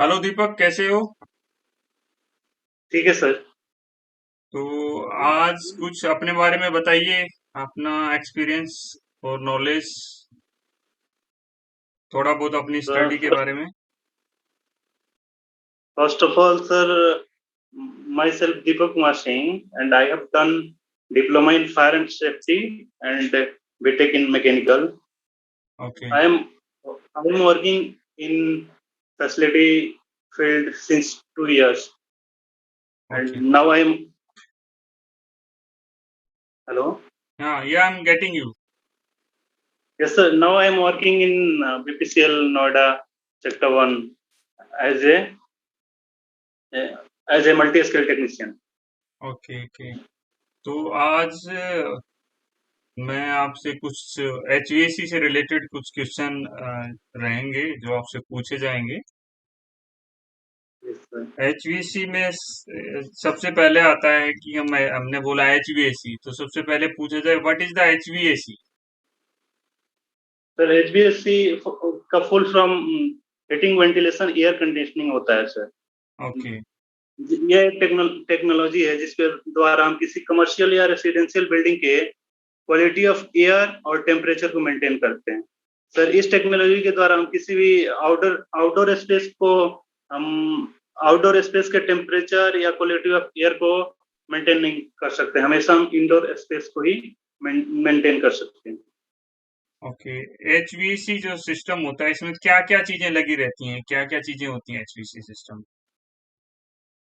Hello दीपक, कैसे हो? ठीक है सर। तो आज कुछ अपने बारे में बताइए, अपना एक्सपीरियंस और नॉलेज, थोड़ा बहुत अपनी स्टडी के बारे में। First of all, sir, myself Deepak Kumar Singh, and I have done diploma in fire and safety and BTech in mechanical. Okay. I am I am working in facility field since 2 years, okay. and now I am hello. हाँ, या I am getting you. Yes, sir. Now I am working in BPCL Noida Sector One as a as a multi-skill technician. Okay okay. तो आज मैं आपसे कुछ HVAC से related कुछ question रहेंगे जो आपसे पूछे जाएंगे। Yes, sir. एचवीएसी में सबसे पहले आता है कि हमने बोला एचवीएसी, तो सबसे पहले पूछा जाए what is the HVAC. Sir HBSC का full form heating ventilation air conditioning होता है सर। ओके। ये एक टेक्नोलॉजी है जिसके द्वारा हम किसी कमर्शियल या रेसिडेंशियल बिल्डिंग के क्वालिटी ऑफ एयर और टेम्परेचर को मेंटेन करते हैं। सर इस टेक्नोलॉजी के द्वारा हम किसी भी आउटडोर आउटडोर स्पेस को हम आउटडोर स्पेस के टेम्परेचर या क्वालिटी ऑफ एयर को मेंटेन नहीं कर सकते, हमेशा हम इंडोर स्पेस को ही मेंटेन कर सकते हैं। ओके। एचवीएसी जो सिस्टम होता है इसमें क्या क्या चीजें लगी रहती हैं, क्या क्या चीजें होती हैं HVAC system?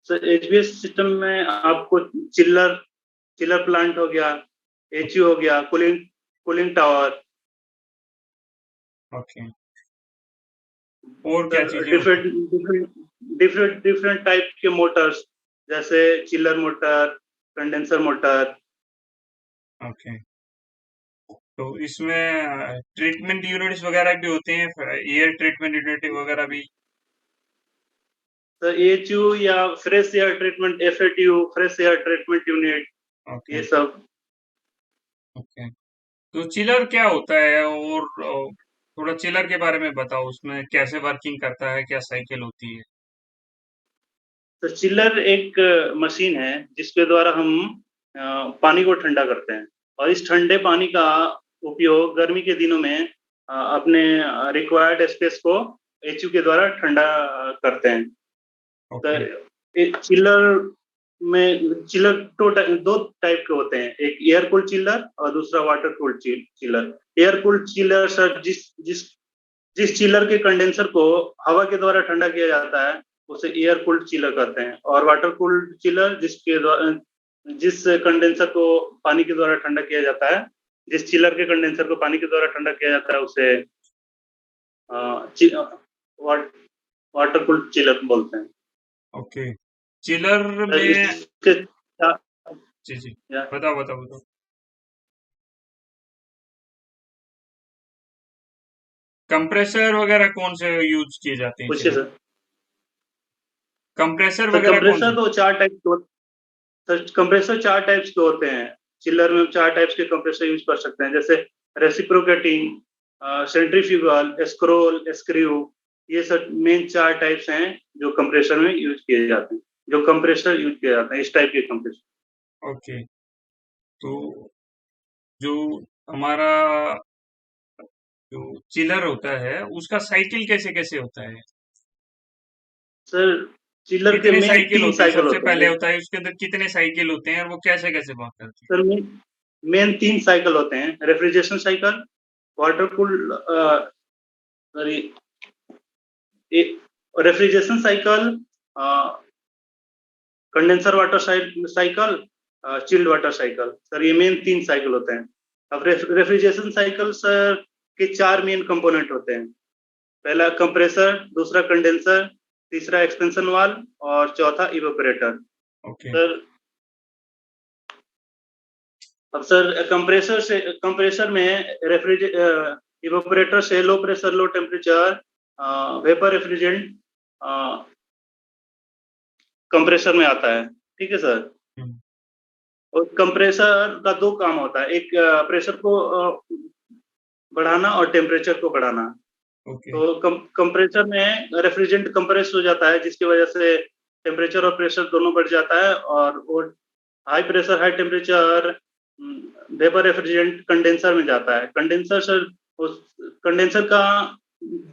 Sir HBs system में आपको चिल्लर चिलर प्लांट हो गया, एचयू हो गया, कूलिंग कूलिंग टावर। ओके। और क्या सर चीजें होती different different different different type के मोटर्स, जैसे चिलर मोटर, कंडेंसर मोटर। हैं? ओके। तो इसमें ट्रीटमेंट यूनिट्स वगैरह भी होते हैं, एयर ट्रीटमेंट यूनिट वगैरह भी? सर एचयू या fresh air treatment, FATU fresh air treatment unit, okay ये सब। ओके। तो चिलर क्या होता है, और थोड़ा चिलर के बारे में बताओ, उसमें कैसे वर्किंग करता है, क्या साइकिल होती है? तो चिलर एक मशीन है जिसके द्वारा हम पानी को ठंडा करते हैं, और इस ठंडे पानी का उपयोग गर्मी के दिनों में अपने रिक्वायर्ड स्पेस को एचयू के द्वारा ठंडा करते हैं। तो ओके चिलर में चिलर दो टाइप के होते हैं, एक एयर कूल्ड चिलर और दूसरा water cooled chiller. Air cooled chiller sir जिस जिस जिस चिलर के कंडेंसर को हवा के द्वारा ठंडा किया जाता है उसे एयर कूल्ड चिलर कहते हैं, और वाटर कूल्ड चिलर जिसके द्वारा जिस कंडेंसर को पानी के द्वारा ठंडा किया जाता है, जिस चिलर के कंडेंसर को पानी के द्वारा ठंडा किया जाता है उसे वाटर कूल्ड चिलर बोलते हैं। ओके। चिलर सर में। इसके जी जी। या बताओ बताओ बताओ। कंप्रेसर वगैरह कौन से यूज किए जाते हैं पूछिए चिलर? सर। कंप्रेसर सर वगैरह कौन कंप्रेसर से? तो चार टाइप के सर कंप्रेसर चार टाइप्स के होते हैं। चिलर में चार टाइप्स के कंप्रेसर यूज कर सकते हैं, जैसे रेसिप्रोकेटिंग, सेंट्रीफ्यूगल, स्क्रोल, स्क्रू। ये सब मेन चार टाइप्स हैं जो कंप्रेसर में यूज किए जाते हैं, जो कंप्रेसर यूज किए जाते हैं, इस टाइप के कंप्रेसर। ओके। तो जो हमारा जो चिलर होता है उसका साइकिल कैसे कैसे होता है? सर चिलर के कितने मेन साइकिल तीन होते हैं? साइकिल सबसे होते हैं। पहले होता है उसके अंदर कितने साइकिल होते हैं और वो कैसे कैसे वर्क करते सर मेन तीन साइकिल होते हैं, refrigeration cycle, water cool sorry refrigeration cycle, condenser water cycle, chilled water cycle. Sir ये मेन तीन साइकिल होते हैं। अब रेफ्रिजरेशन साइकिल सर के चार मेन कंपोनेंट होते हैं। पहला कंप्रेसर, दूसरा कंडेंसर, तीसरा एक्सपेंशन वाल और चौथा इवेपोरेटर। हैं? ओके सर अब सर कंप्रेसर में रेफ्रिज इवेपोरेटर से low pressure low temperature vapour refrigerant compressor में आता है। ठीक है सर। हम्म, और कंप्रेसर का दो काम होता है, एक प्रेशर को बढ़ाना और टेम्परेचर को बढ़ाना। ओके, तो कंप्रेसर में रेफ्रिजरेंट कंप्रेस हो जाता है, जिसकी वजह से टेम्परेचर और प्रेशर दोनों बढ़ जाता है, और वो high pressure high temperature vapour refrigerant condenser में जाता है। कंडेंसर सर, उस कंडेंसर का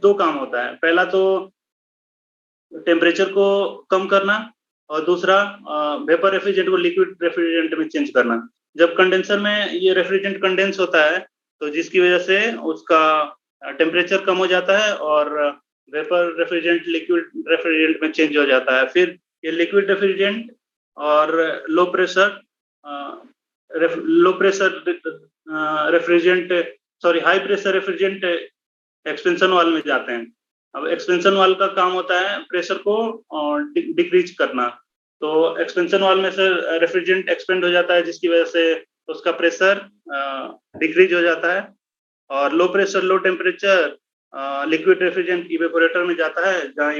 2 काम होता है। पहला तो टेम्परेचर को कम करना, और दूसरा वेपर रेफ्रिजरेंट को लिक्विड रेफ्रिजरेंट में चेंज करना। जब कंडेंसर में ये रेफ्रिजरेंट कंडेंस होता है, तो जिसकी वजह से उसका टेम्परेचर कम हो जाता है, और वेपर रेफ्रिजरेंट लिक्विड रेफ्रिजरेंट में चेंज हो जाता है। फिर ये लिक्विड रेफ्रिजरेंट और low pressure low pressure refrigerant, sorry high pressure refrigerant expansion valve में जाते हैं। अब एक्सपेंशन वाल्व का काम होता है प्रेशर को डिक्रीज करना। तो एक्सपेंशन वाल्व में से रेफ्रिजरेंट एक्सपेंड हो जाता है, जिसकी वजह से उसका प्रेशर डिक्रीज हो जाता है, और low pressure low temperature liquid refrigerant evaporator में जाता है, जहाँ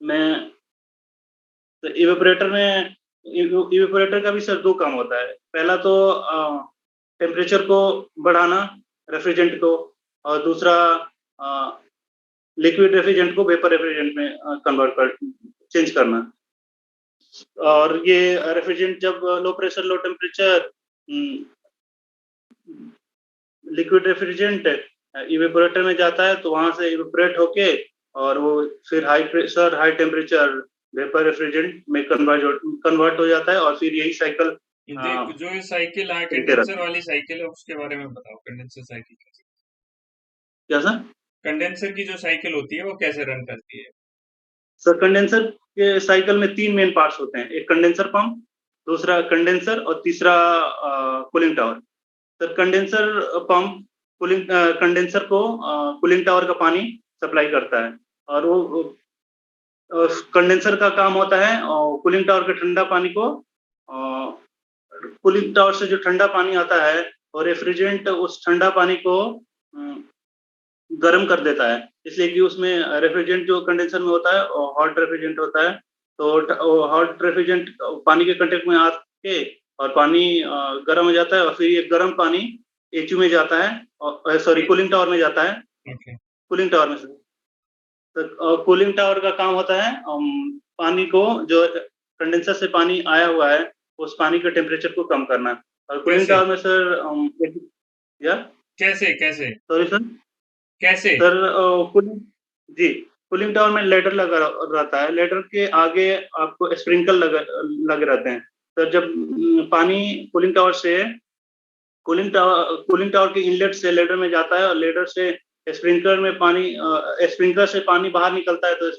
में इवेपोरेटर का भी सर 2 काम होता है। पहला तो टेम्परेचर को बढ़ाना रेफ्रिजरेंट को, और दूसरा लिक्विड रेफ्रिजरेंट को वेपर रेफ्रिजरेंट में चेंज करना। और ये रेफ्रिजरेंट जब low pressure low temperature liquid refrigerant evaporator में जाता है, तो वहां से इवेपोरेट होके, और वो फिर high pressure high temperature vapour refrigerant में कन्वर्ट हो जाता है, और फिर यही साइकिल देख जो ये साइकिल है चलते कंडेंसर रहता है। वाली साइकिल है उसके बारे में बताओ, कंडेंसर साइकिल कैसे, क्या सर? कंडेंसर की जो साइकिल होती है वो कैसे रन करती है? सर, कंडेंसर के साइकिल में 3 मेन पार्ट्स होते हैं। एक कंडेंसर पंप, दूसरा कंडेंसर, और तीसरा cooling tower. Sir, condenser pump condenser को कूलिंग टावर का पानी सप्लाई करता है, और वो कंडेंसर का काम होता है कूलिंग टावर के ठंडा पानी को, कूलिंग टावर से जो ठंडा पानी आता है, और रेफ्रिजरेंट उस ठंडा पानी को गर्म कर देता है, इसलिए कि उसमें रेफ्रिजरेंट जो कंडेंसर में होता है हॉट रेफ्रिजरेंट होता है। तो हॉट रेफ्रिजरेंट पानी के कांटेक्ट में आके, और पानी गर्म हो जाता है, और फिर ये गर्म पानी एचयू में जाता है, और सॉरी कूलिंग टावर में जाता है। ओके, कूलिंग टावर में से तो कूलिंग टावर का काम होता है पानी को, जो कंडेंसर से पानी आया हुआ है, उस पानी के टेम्परेचर को कम करना। और कूलिंग कैसे टावर में सर या कैसे कैसे सॉरी सर कैसे? सर कूलिंग जी, कूलिंग टावर में लेडर लगा रहता है। लेडर के आगे आपको स्प्रिंकल लगे रहते हैं। सर, जब पानी कूलिंग टावर से कूलिंग टावर के इनलेट से लेडर में जाता है, और लेडर से स्प्रिंकलर में पानी स्प्रिंकलर से पानी बाहर निकलता है, तो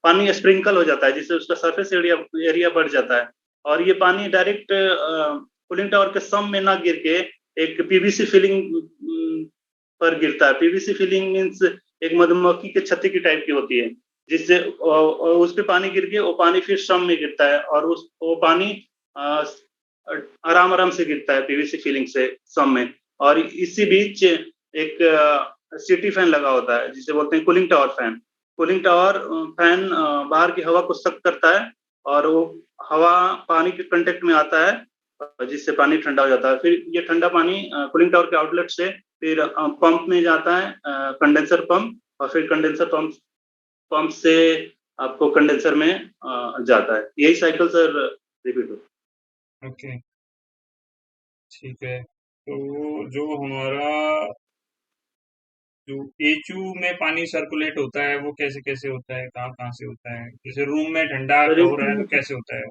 पानी स्प्रिंकल हो जाता है, जिससे उसका सरफेस एरिया बढ़ जाता है। और ये पानी डायरेक्ट कूलिंग टावर के सम में ना गिर के एक पीवीसी फिलिंग पर गिरता है। पीवीसी फिलिंग मीन्स एक मधुमक्खी के छत्ते की टाइप की होती है, जिससे उस पे पानी गिर के वो पानी फिर सम में गिरता है, और वो पानी आराम आराम से गिरता है पीवीसी फिलिंग से सम में। और इसी बीच एक सिटी फैन लगा होता है, जिसे बोलते हैं cooling tower fan. Cooling tower fan बाहर की हवा को सक करता है, और वो हवा पानी के कांटेक्ट में आता है, जिससे पानी ठंडा हो जाता है। फिर ये ठंडा पानी कूलिंग टावर के आउटलेट से फिर पंप में जाता है, कंडेंसर पंप, और फिर कंडेंसर पंप से आपको कंडेंसर में जाता है। यही साइकिल सर रिपीट होता ओके, ठीक है। तो जो हमारा जो एचयू में पानी सर्कुलेट होता है वो कैसे कैसे होता है, कहाँ कहाँ से होता है? जैसे रूम में ठंडा है। हो रहा है तो कैसे होता है?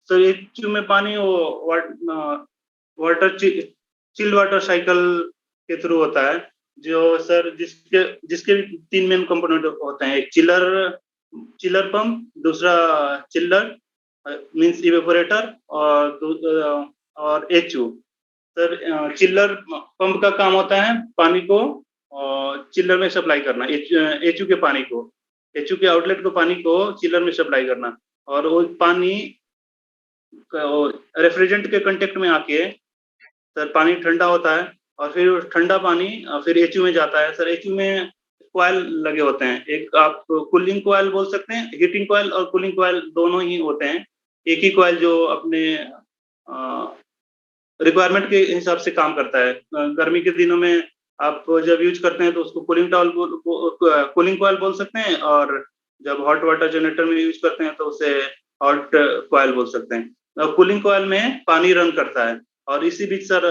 सर, एचयू में पानी वो वाटर चिल्ड वाटर साइकिल के थ्रू होता है, जो सर जिसके जिसके भी 3 मेन कंपोनेंट होते हैं। एक चिलर पंप, दूसरा चिल्लर मींस इवेपोरेटर, और एचयू। सर, चिल्लर पंप का काम होता है पानी को चिल्लर में सप्लाई करना, एचयू के पानी को, एचयू के आउटलेट को पानी को चिल्लर में सप्लाई करना। और वो पानी रेफ्रिजरेंट के कांटेक्ट में आके सर पानी ठंडा होता है, और फिर ठंडा पानी फिर एचयू में जाता है। सर, एचयू में कॉइल लगे होते हैं। एक आप कूलिंग कॉइल बोल सकते हैं, हीटिंग कॉइल और कूलिंग कॉइल दोनों ही होते हैं। एक ही कॉइल जो अपने रिक्वायरमेंट के हिसाब से काम करता है। गर्मी के दिनों में आप जब यूज करते हैं तो उसको कूलिंग कॉइल बोल सकते हैं, और जब हॉट वाटर जनरेटर में यूज करते हैं तो उसे हॉट कॉइल बोल सकते हैं। कूलिंग कॉइल में पानी रन करता है, और इसी बीच सर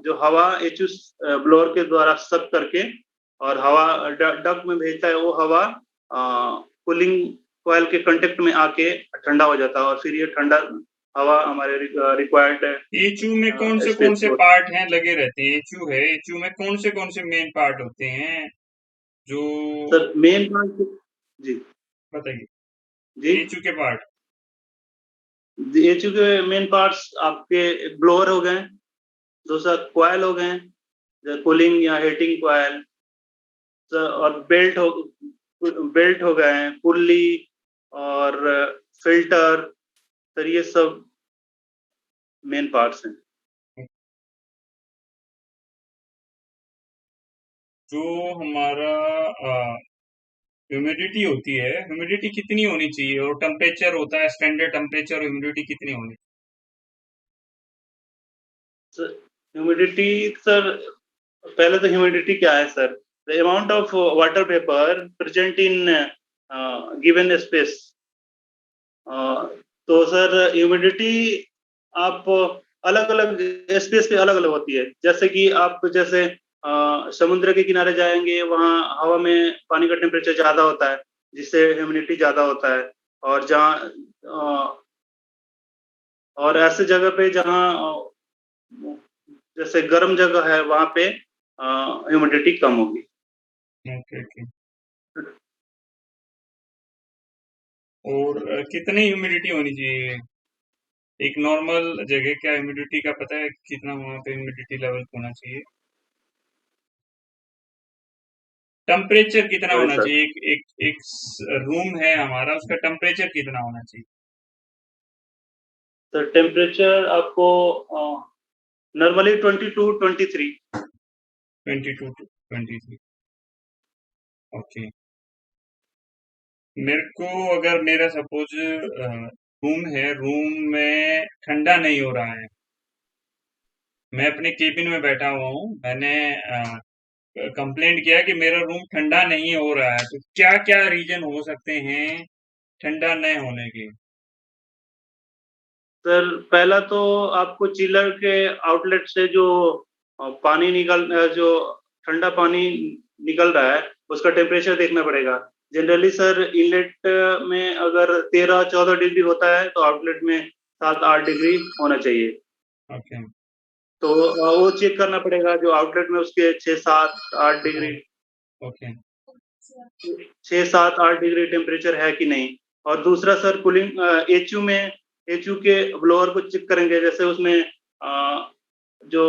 जो हवा एचयू ब्लोअर के द्वारा सक करके और हवा डक्ट में भेजता है, वो हवा कूलिंग कॉइल के कांटेक्ट में आके ठंडा हो जाता है, और फिर ये ठंडा हवा हमारे रिक्वायर्ड एचयू में कौन स्पेस से को। पार्ट हैं लगे रहते हैं? एचयू है, एचयू में कौन से मेन पार्ट होते हैं जो? सर मेन पार्ट, जी बताइए, जी, एचयू के पार्ट। एचयू के मेन पार्ट्स आपके ब्लोअर हो गए, दूसरा कॉइल हो गए, कूलिंग या हीटिंग कॉइल, और बेल्ट हो गए, पुल्ली और फिल्टर, सर ये सब मेन पार्ट्स हैं। जो हमारा ह्यूमिडिटी होती है, ह्यूमिडिटी कितनी होनी चाहिए? और टेम्परेचर होता है स्टैंडर्ड टेम्परेचर, ह्यूमिडिटी कितनी होनी? ह्यूमिडिटी सर, पहले तो ह्यूमिडिटी क्या है sir? The amount of water vapour present in given space. तो सर ह्यूमिडिटी आप अलग अलग स्पेस पे अलग अलग होती है। जैसे कि आप जैसे समुद्र के किनारे जाएंगे, वहाँ हवा में पानी का टेम्परेचर ज्यादा होता है, जिससे ह्यूमिडिटी ज्यादा होता है। और जहाँ और ऐसे जगह पे जहाँ जैसे गर्म जगह है, वहाँ पे ह्यूमिडिटी कम होगी। Okay okay. और कितनी ह्यूमिडिटी होनी चाहिए एक नॉर्मल जगह? क्या ह्यूमिडिटी का पता है कितना वहाँ पे ह्यूमिडिटी लेवल होना चाहिए? टेम्परेचर कितना सॉरी होना सर। चाहिए? एक रूम है हमारा, उसका टेम्परेचर कितना होना चाहिए? तो टेम्परेचर आपको नॉर्मली 22-23। 22 to 23। ओके। मेरे को, अगर मेरा सपोज रूम है, रूम में ठंडा नहीं हो रहा है, मैं अपने केबिन में बैठा हुआ हूँ, मैंने कंप्लेंट किया कि मेरा रूम ठंडा नहीं हो रहा है, तो क्या क्या रीजन हो सकते हैं ठंडा नहीं होने के? सर पहला तो आपको चिलर के आउटलेट से जो जो ठंडा पानी निकल रहा है, उसका टेम्परेचर देखना पड़ेगा। जनरली सर इनलेट में अगर 13-14 डिग्री होता है, तो आउटलेट में 7-8 डिग्री होना चाहिए। ओके। तो वो चेक करना पड़ेगा जो आउटलेट में उसके 6-7-8 डिग्री, ओके। 6-7-8 डिग्री टेम्परेचर है कि नहीं। और दूसरा सर कूलिंग एचयू के ब्लोअर को चेक करेंगे, जैसे उसमें जो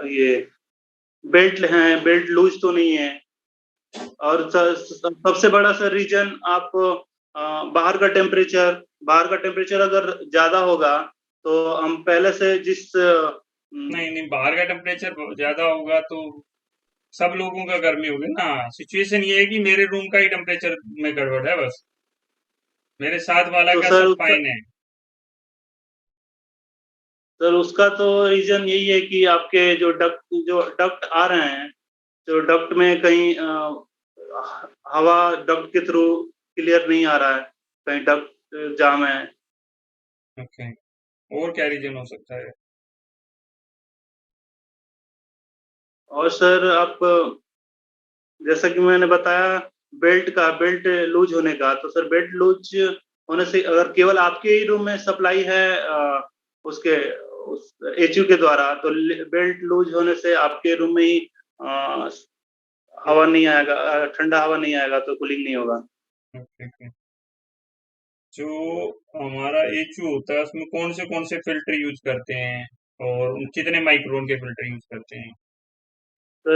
ये बेल्ट है, बेल्ट लूज तो नहीं है। और सबसे बड़ा सर रीजन आप बाहर का टेम्परेचर अगर ज्यादा होगा, तो हम पहले से जिस नहीं नहीं, बाहर का टेम्परेचर ज्यादा होगा तो सब लोगों का गर्मी होगी ना। सिचुएशन ये है कि मेरे रूम का ही टेम्परेचर में गड़बड़ है बस, मेरे साथ वाला तो का सर सब उसका फाइन है। तो रीजन यही है कि आपके जो डक्ट आ रहे हैं, जो डक्ट में कहीं हवा डक्ट के थ्रू क्लियर नहीं आ रहा है, कहीं डक्ट जाम है। ओके। और क्या रीजन हो सकता है? और सर आप जैसा कि मैंने बताया, बेल्ट लूज होने का, तो सर बेल्ट लूज होने से अगर केवल आपके ही रूम में सप्लाई है उसके उस एचयू के द्वारा, तो बेल्ट लूज होने से आपके रूम में ही हवा नहीं आएगा, ठंडा हवा नहीं आएगा, तो कूलिंग नहीं होगा। Okay okay. जो हमारा एचयू होता है उसमें कौन से फिल्टर यूज करते हैं, और कितने माइक्रोन के फिल्टर यूज करते हैं? तो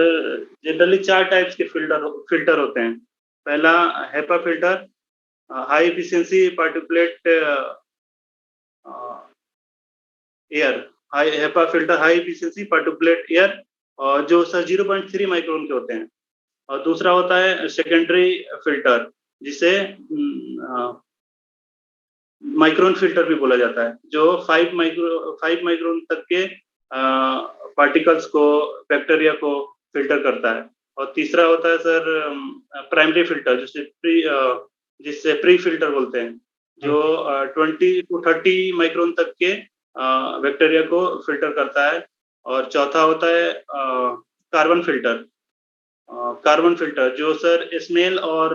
जनरली 4 टाइप्स के फिल्टर होते हैं। पहला HEPA filter, high efficiency particulate air, high HEPA filter high efficiency particulate air, और जो सर 0.3 माइक्रोन के होते हैं। और दूसरा होता है सेकेंडरी फिल्टर, जिसे माइक्रोन फिल्टर भी बोला जाता है, जो 5 माइक्रोन तक के पार्टिकल्स को, बैक्टीरिया को फ़िल्टर करता है और तीसरा होता है सर प्राइमरी फ़िल्टर जिससे प्री फ़िल्टर बोलते हैं, जो ओके 20 टू 30 माइक्रोन तक के बैक्टीरिया को फ़िल्टर करता है और चौथा होता है कार्बन फ़िल्टर कार्बन फ़िल्टर जो सर स्मेल और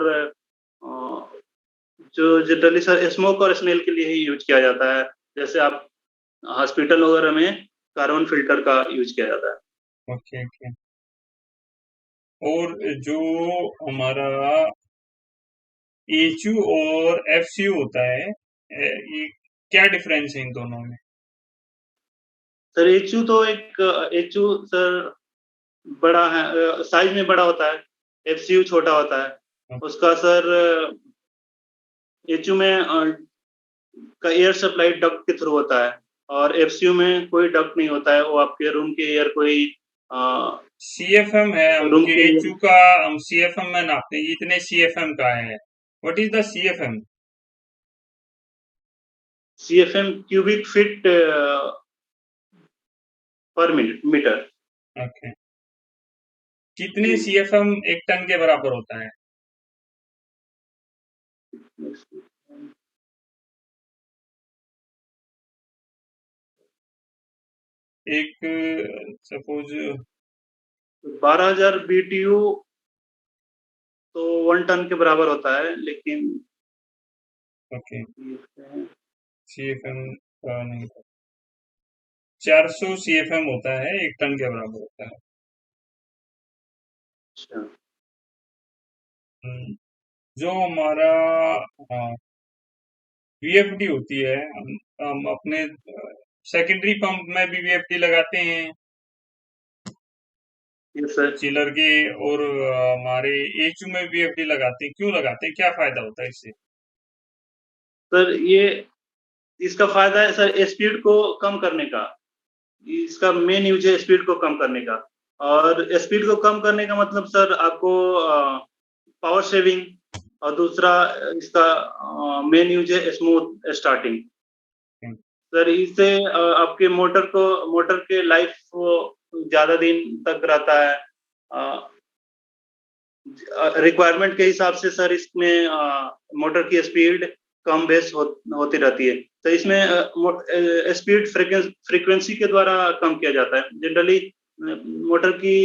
जो जनरली सर स्मोक और स्मेल के लिए ही यूज़ किया जाता है। जैसे आप हॉस्पिटल वगैरह में कार्बन फ़िल्टर का यूज़ किया जाता है। Okay okay. और जो हमारा एचयू और एफसीयू होता है, ये क्या डिफरेंस है इन दोनों में? सर एचयू सर बड़ा है साइज़ में बड़ा होता है, एफसीयू छोटा होता है। उसका सर एचयू में का एयर सप्लाई डक्ट के थ्रू होता है और एफसीयू में कोई डक्ट नहीं होता है, वो आपके रूम के एयर कोई अ, सीएफएम है, हम रूम के एचयू का हम सीएफएम में नापते हैं, इतने सीएफएम का है। What is the CFM? CFM cubic feet पर मीटर। ओके। कितने सीएफएम एक टन के बराबर होता है? एक सपोज 12,000 बीटीयू तो 1 टन के बराबर होता है, लेकिन ओके सीएफएम नहीं, 400 सीएफएम होता है, एक टन के बराबर होता है। अच्छा जो हमारा वीएफडी होती है, हम अपने सेकेंडरी पंप में भी वीएफडी लगाते हैं यस सर। चिलर के, और हमारे एचयू में वीएफडी लगाते हैं। क्यों लगाते हैं, क्या फायदा होता है इससे? सर ये इसका फ़ायदा है सर स्पीड को कम करने का। इसका मेन यूज़ है स्पीड को कम करने का और स्पीड को कम करने का मतलब सर आपको पावर सेविंग और दूसरा इसका मेन यूज़ है स्मूथ स्टार्टिंग। हम्म, सर इससे आपके मोटर के लाइफ ज़्यादा दिन तक रहता है। रिक्वायरमेंट के हिसाब से सर इसमें मोटर की स्पीड कम बेस होती रहती है। तो इसमें स्पीड फ्रीक्वेंसी के द्वारा कम किया जाता है। जनरली मोटर की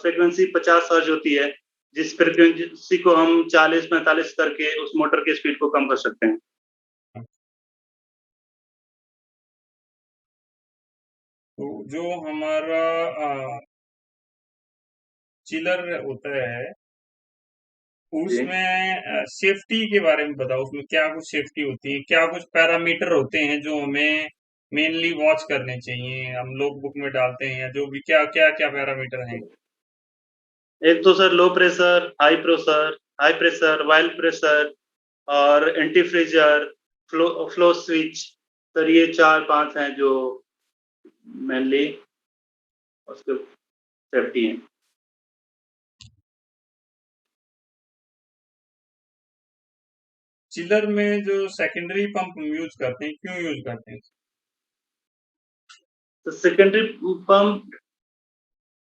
फ्रीक्वेंसी 50 हर्ट्ज होती है, जिस फ्रीक्वेंसी को हम 40-45 करके उस मोटर की स्पीड को कम कर सकते हैं। तो जो हमारा चिलर होता है, जी। उसमें सेफ्टी के बारे में बताओ। उसमें क्या कुछ सेफ्टी होती है, क्या कुछ पैरामीटर होते हैं जो हमें मेनली वॉच करने चाहिए, हम लोग बुक में डालते हैं, या जो भी, क्या क्या क्या पैरामीटर हैं? एक तो sir low pressure, high pressure, wild pressure और anti freezer, flow switch. Sir ये 4-5 हैं जो मेनली उसके सेफ्टी हैं। चिलर में जो सेकेंडरी पंप यूज करते हैं, क्यों यूज करते हैं? तो सेकेंडरी पंप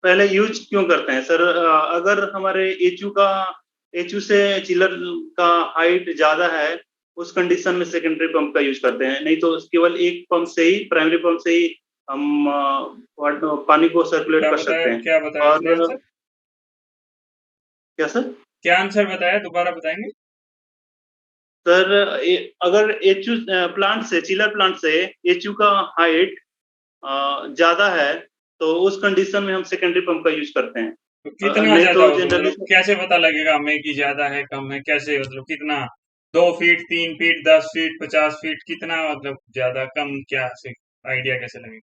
पहले यूज क्यों करते हैं सर? अगर हमारे एचयू से चिलर का हाइट ज़्यादा है, उस कंडीशन में सेकेंडरी पंप का यूज करते हैं। नहीं तो केवल एक पंप से ही, प्राइमरी पंप से ही हम पानी को सर्कुलेट कर सकते हैं। क्या बताया आपने और आंसर? क्या सर? क्या आंसर बताया, दोबारा बताएंगे? सर अगर एचयू प्लांट से, चिलर प्लांट से एचयू का हाइट ज़्यादा है, तो उस कंडीशन में हम सेकेंडरी पंप का यूज करते हैं। तो कितना नहीं ज्यादा तो होगा, जनरली मतलब कैसे पता लगेगा हमें कि ज्यादा है कम है, कैसे, मतलब कितना? 2 फीट, 3 फीट, 10 फीट, 50 फीट, कितना, मतलब ज्यादा कम, क्या से आइडिया कैसे लगेगा?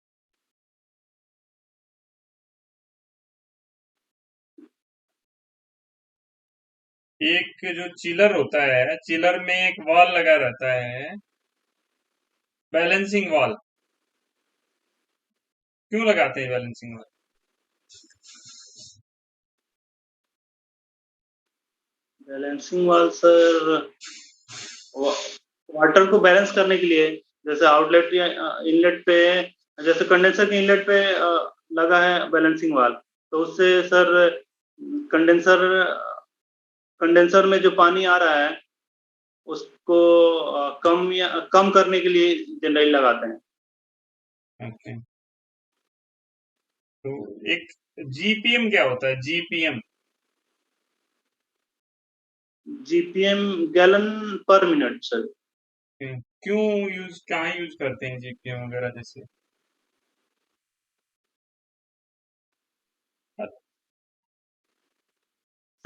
एक जो चिलर होता है, चिलर में एक वॉल लगा रहता है, बैलेंसिंग वॉल। क्यों लगाते हैं बैलेंसिंग वॉल? बैलेंसिंग वाल सर वाटर को बैलेंस करने के लिए, जैसे आउटलेट या इनलेट पे, जैसे कंडेंसर के इनलेट पे लगा है बैलेंसिंग वाल, तो उससे सर कंडेंसर कंडेंसर में जो पानी आ रहा है उसको कम करने के लिए जनरल लगाते हैं। ओके। तो एक जीपीएम क्या होता है? जीपीएम? जीपीएम गैलन पर मिनट सर। क्यों कहाँ यूज करते हैं जीपीएम वगैरह जैसे?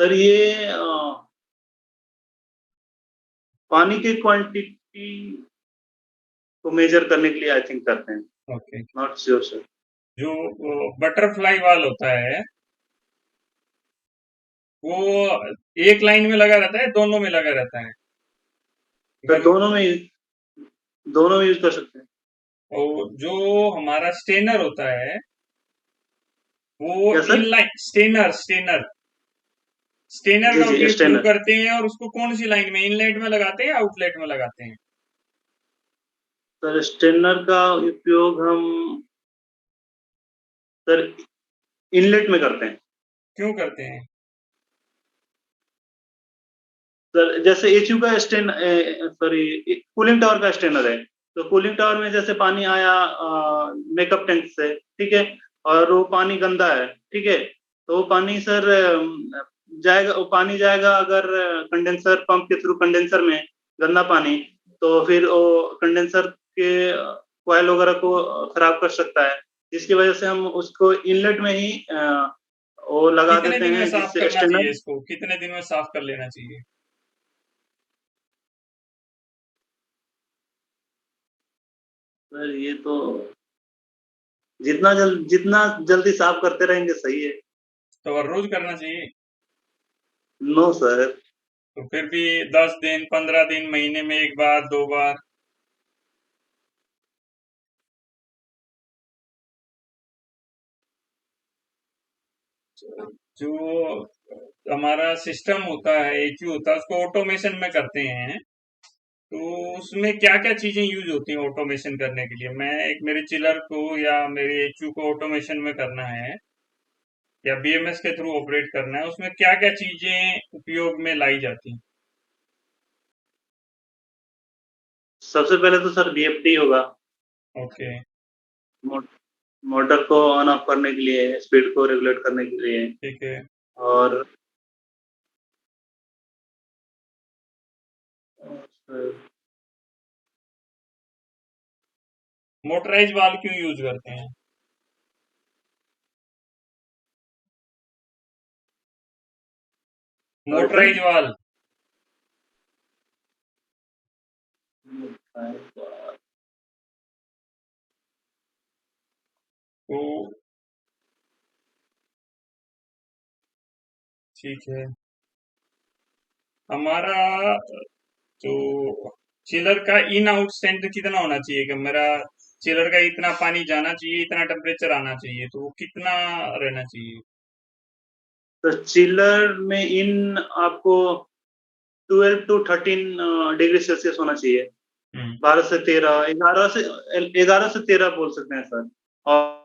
सर ये पानी की क्वांटिटी को मेजर करने के लिए आई थिंक करते हैं। ओके। Not sure sir. जो बटरफ्लाई वाल होता है वो एक लाइन में लगा रहता है, दोनों में लगा रहता है? Sir gun. दोनों में यूज कर सकते हैं। और जो हमारा स्टेनर होता है वो क्या sir? Inline strainer strainer strainer जी का जी उपयोग क्यों स्टेनर। करते हैं, और उसको कौन सी लाइन में, इनलेट में लगाते हैं या आउटलेट में लगाते हैं? सर स्टेनर का उपयोग हम सर इनलेट में करते हैं। क्यों करते हैं? सर जैसे एचयू का सॉरी कूलिंग टावर का स्टेनर है, तो कूलिंग टावर में जैसे पानी आया मेकअप टैंक से, ठीक है, और वो पानी गंदा है, ठीक है, तो वो पानी सर जाएगा अगर कंडेंसर पंप के थ्रू कंडेंसर में गंदा पानी, तो फिर वो कंडेंसर के कॉइल वगैरह को खराब कर सकता है, जिसकी वजह से हम उसको इनलेट में ही वो लगा कितने देते दिन में हैं साफ जिससे करना चाहिए स्टेनर। इसको? कितने दिन में साफ कर लेना चाहिए? सर ये तो जितना जल्दी साफ करते रहेंगे सही है। तो हर रोज करना चाहिए? No sir. तो फिर भी 10 दिन, 15 दिन, महीने में एक बार, 2 बार? जो हमारा सिस्टम होता है, एचयू होता है, उसको ऑटोमेशन में करते हैं, तो उसमें क्या क्या चीजें यूज होती हैं ऑटोमेशन करने के लिए? मैं एक मेरे चिलर को या मेरे एचयू को ऑटोमेशन में करना है या बीएमएस के थ्रू ऑपरेट करना है, उसमें क्या क्या चीजें उपयोग में लाई जाती हैं? सबसे पहले तो सर बीएफडी होगा। ओके। मो- मोटर को ऑन ऑफ करने के लिए, स्पीड को रेगुलेट करने के लिए। ठीक है। और मोटराइज वाल्व क्यों यूज करते हैं? Sorry sir. Motorise valve. तो ठीक है, हमारा जो चिलर का इन आउट स्ट्रेंथ कितना होना चाहिए कि मेरा चिलर का इतना पानी जाना चाहिए, इतना टेम्परेचर आना चाहिए, तो वो कितना रहना चाहिए? तो चिलर में इन आपको 12 टू 13 डिग्री सेल्सियस होना चाहिए। हम्म। 12 से 13, 11 से 13 बोल सकते हैं सर। और